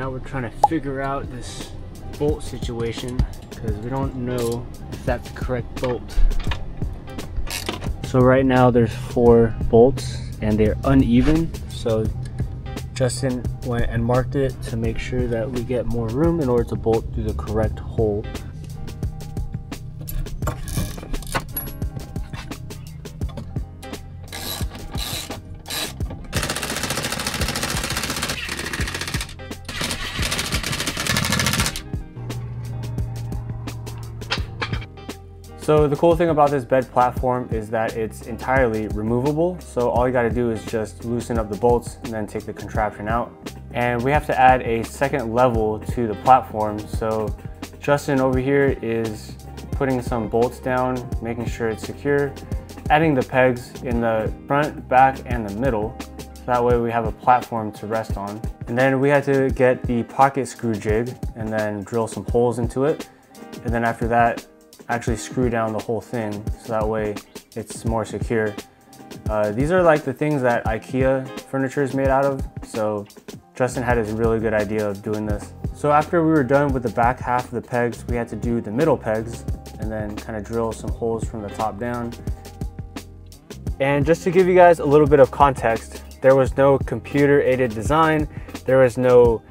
now we're trying to figure out this bolt situation because we don't know if that's the correct bolt. So right now there's 4 bolts and they're uneven. So Justin went and marked it to make sure that we get more room in order to bolt through the correct hole. So the cool thing about this bed platform is that it's entirely removable. So all you got to do is just loosen up the bolts and then take the contraption out. And we have to add a second level to the platform. So Justin over here is putting some bolts down, making sure it's secure, adding the pegs in the front, back, and the middle. So that way we have a platform to rest on. And then we had to get the pocket screw jig and then drill some holes into it. And then after that, actually screw down the whole thing so that way it's more secure. These are like the things that IKEA furniture is made out of, so Justin had his really good idea of doing this. So after we were done with the back half of the pegs, we had to do the middle pegs and then kind of drill some holes from the top down. And just to give you guys a little bit of context, there was no computer aided design, there was no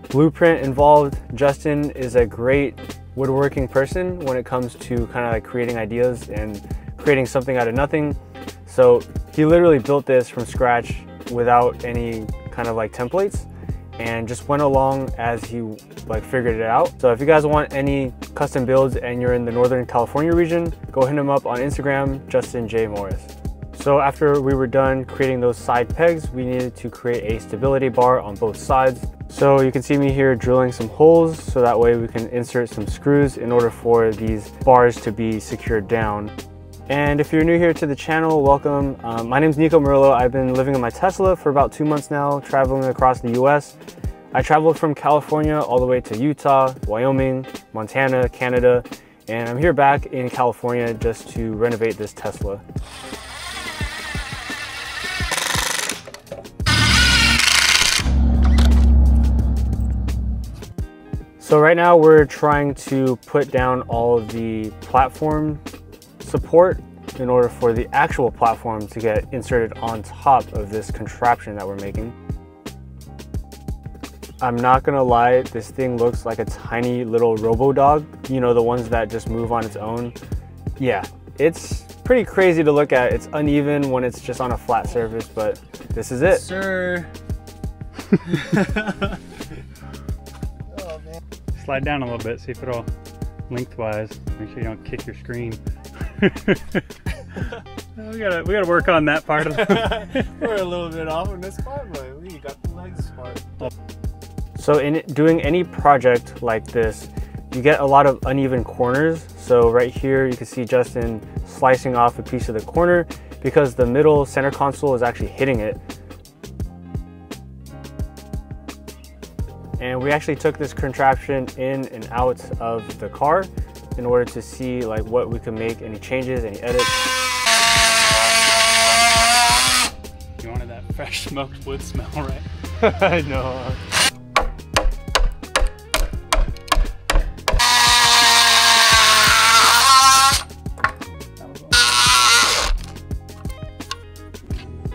blueprint involved. Justin is a great woodworking person when it comes to kind of like creating ideas and creating something out of nothing. So he literally built this from scratch without any kind of like templates and just went along as he like figured it out. So if you guys want any custom builds and you're in the Northern California region, go hit him up on Instagram, Justin J. Morris. So after we were done creating those side pegs, we needed to create a stability bar on both sides. So you can see me here drilling some holes so that way we can insert some screws in order for these bars to be secured down. And if you're new here to the channel, welcome. My name is Nico Murillo. I've been living in my Tesla for about 2 months now, traveling across the US. I traveled from California all the way to Utah, Wyoming, Montana, Canada, and I'm here back in California just to renovate this Tesla. So right now we're trying to put down all of the platform support in order for the actual platform to get inserted on top of this contraption that we're making. I'm not gonna lie, this thing looks like a tiny little robo-dog. You know, the ones that just move on its own. Yeah, it's pretty crazy to look at. It's uneven when it's just on a flat surface, but this is it. Sir. Slide down a little bit, see if it'll lengthwise. Make sure you don't kick your screen. we gotta work on that part of it. We're a little bit off in this part, but we got the legs part. So in doing any project like this, you get a lot of uneven corners. So right here, you can see Justin slicing off a piece of the corner because the middle center console is actually hitting it. And we actually took this contraption in and out of the car in order to see like what we could make, any changes, any edits. You wanted that fresh smoked wood smell, right? I know.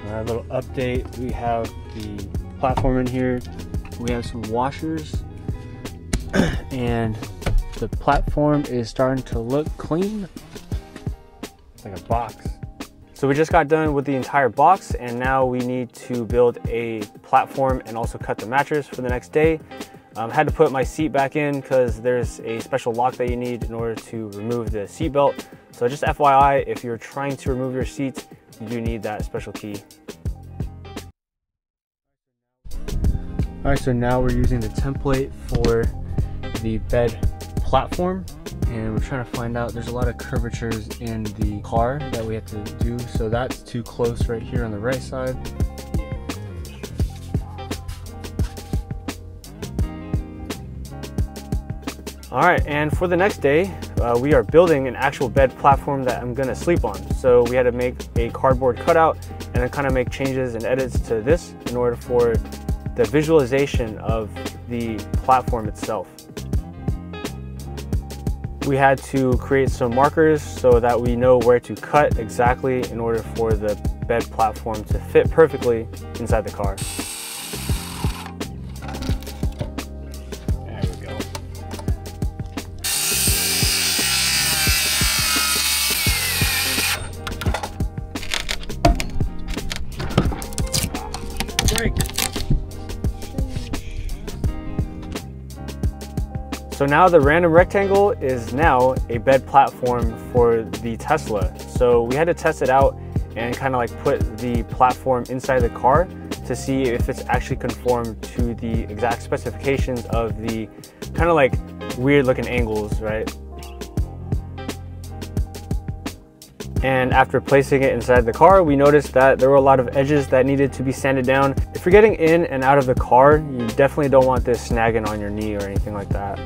Alright, little update. We have the platform in here. We have some washers and the platform is starting to look clean. It's like a box. So we just got done with the entire box and now we need to build a platform and also cut the mattress for the next day. Had to put my seat back in because there's a special lock that you need in order to remove the seat belt. So just FYI, if you're trying to remove your seat, you do need that special key. All right, so now we're using the template for the bed platform and we're trying to find out, there's a lot of curvatures in the car that we have to do. So that's too close right here on the right side. All right, and for the next day, we are building an actual bed platform that I'm gonna sleep on. So we had to make a cardboard cutout and then kind of make changes and edits to this in order for the visualization of the platform itself. We had to create some markers so that we know where to cut exactly in order for the bed platform to fit perfectly inside the car. There we go. Break. So now the random rectangle is now a bed platform for the Tesla. So we had to test it out and kind of like put the platform inside the car to see if it's actually conformed to the exact specifications of the kind of like weird looking angles, right? And after placing it inside the car, we noticed that there were a lot of edges that needed to be sanded down. If you're getting in and out of the car, you definitely don't want this snagging on your knee or anything like that.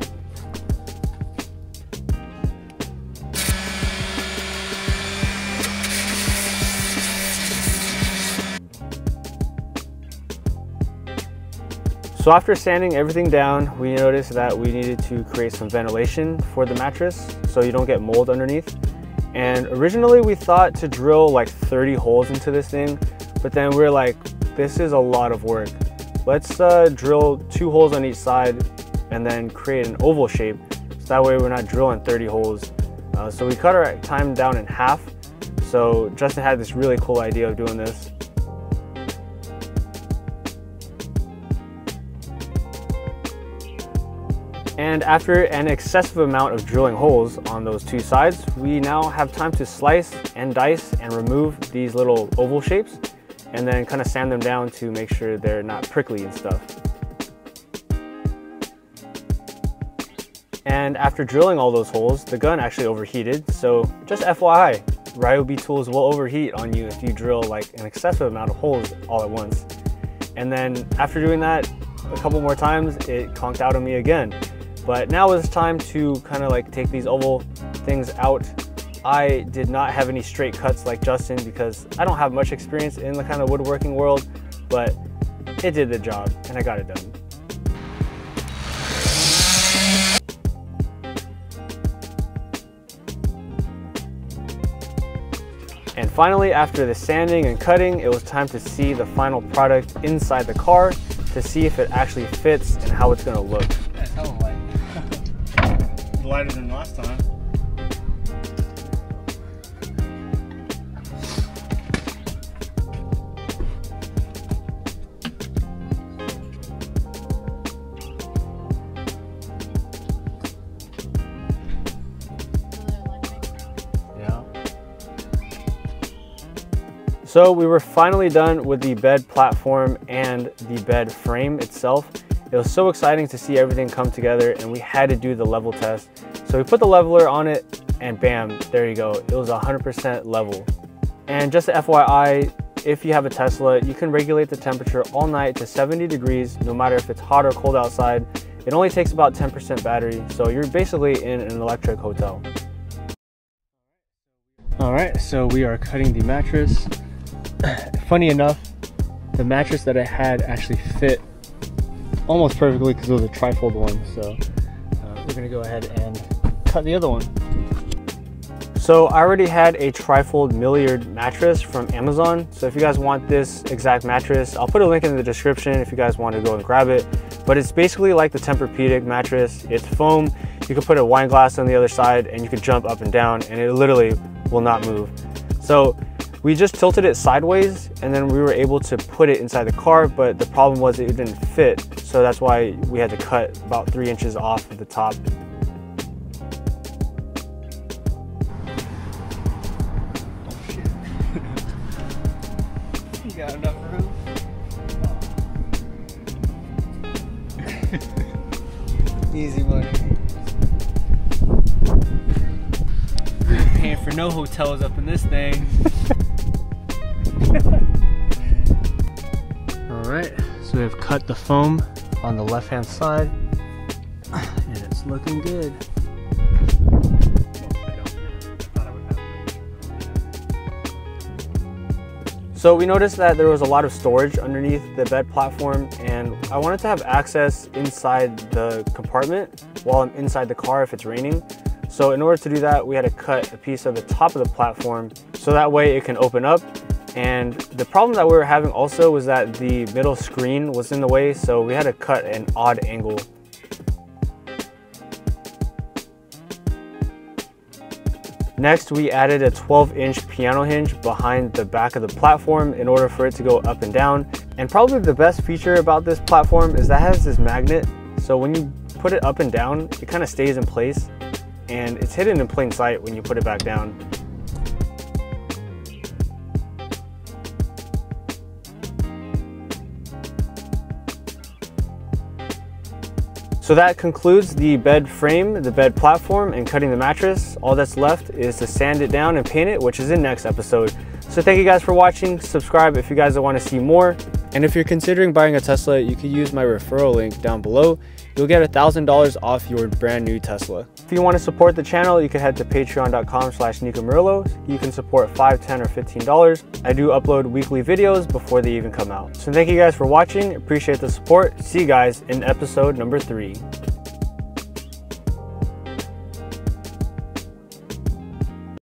So after sanding everything down, we noticed that we needed to create some ventilation for the mattress so you don't get mold underneath. And originally we thought to drill like 30 holes into this thing, but then we were like, this is a lot of work. Let's drill 2 holes on each side and then create an oval shape. So that way we're not drilling 30 holes. So we cut our time down in half. So Justin had this really cool idea of doing this. And after an excessive amount of drilling holes on those 2 sides, we now have time to slice and dice and remove these little oval shapes and then kind of sand them down to make sure they're not prickly and stuff. And after drilling all those holes, the gun actually overheated. So just FYI, Ryobi tools will overheat on you if you drill like an excessive amount of holes all at once. And then after doing that a couple more times, it conked out on me again. But now it's time to kind of like take these oval things out. I did not have any straight cuts like Justin because I don't have much experience in the kind of woodworking world, but it did the job and I got it done. And finally, after the sanding and cutting, it was time to see the final product inside the car to see if it actually fits and how it's gonna look. That's hella light. Lighter than last time. Yeah. So we were finally done with the bed platform and the bed frame itself. It was so exciting to see everything come together and we had to do the level test. So we put the leveler on it and bam, there you go. It was 100% level. And just a FYI, if you have a Tesla, you can regulate the temperature all night to 70 degrees, no matter if it's hot or cold outside. It only takes about 10% battery, so you're basically in an electric hotel. All right, so we are cutting the mattress. Funny enough, the mattress that I had actually fit almost perfectly because it was a trifold one. So we're gonna go ahead and cut the other one. So I already had a trifold Milliard mattress from Amazon. So if you guys want this exact mattress, I'll put a link in the description if you guys want to go and grab it. But it's basically like the Tempur-Pedic mattress. It's foam. You can put a wine glass on the other side and you can jump up and down and it literally will not move. So we just tilted it sideways and then we were able to put it inside the car, but the problem was it didn't fit. So that's why we had to cut about 3 inches off of the top. Oh shit. You got enough room? Easy money. We're paying for no hotels up in this thing. Alright, so we have cut the foam on the left hand side and it's looking good. So we noticed that there was a lot of storage underneath the bed platform, and I wanted to have access inside the compartment while I'm inside the car if it's raining. So in order to do that, we had to cut a piece of the top of the platform so that way it can open up. And the problem that we were having also was that the middle screen was in the way, so we had to cut an odd angle. Next, we added a 12-inch piano hinge behind the back of the platform in order for it to go up and down. And probably the best feature about this platform is that it has this magnet. So when you put it up and down, it kind of stays in place and it's hidden in plain sight when you put it back down. So that concludes the bed frame, the bed platform, and cutting the mattress. All that's left is to sand it down and paint it, which is in next episode. So thank you guys for watching. Subscribe if you guys want to see more. And if you're considering buying a Tesla, you can use my referral link down below. You'll get $1,000 off your brand new Tesla. If you want to support the channel, you can head to patreon.com/Nico Murillo. You can support $5, $10, or $15. I do upload weekly videos before they even come out. So thank you guys for watching. Appreciate the support. See you guys in episode number 3.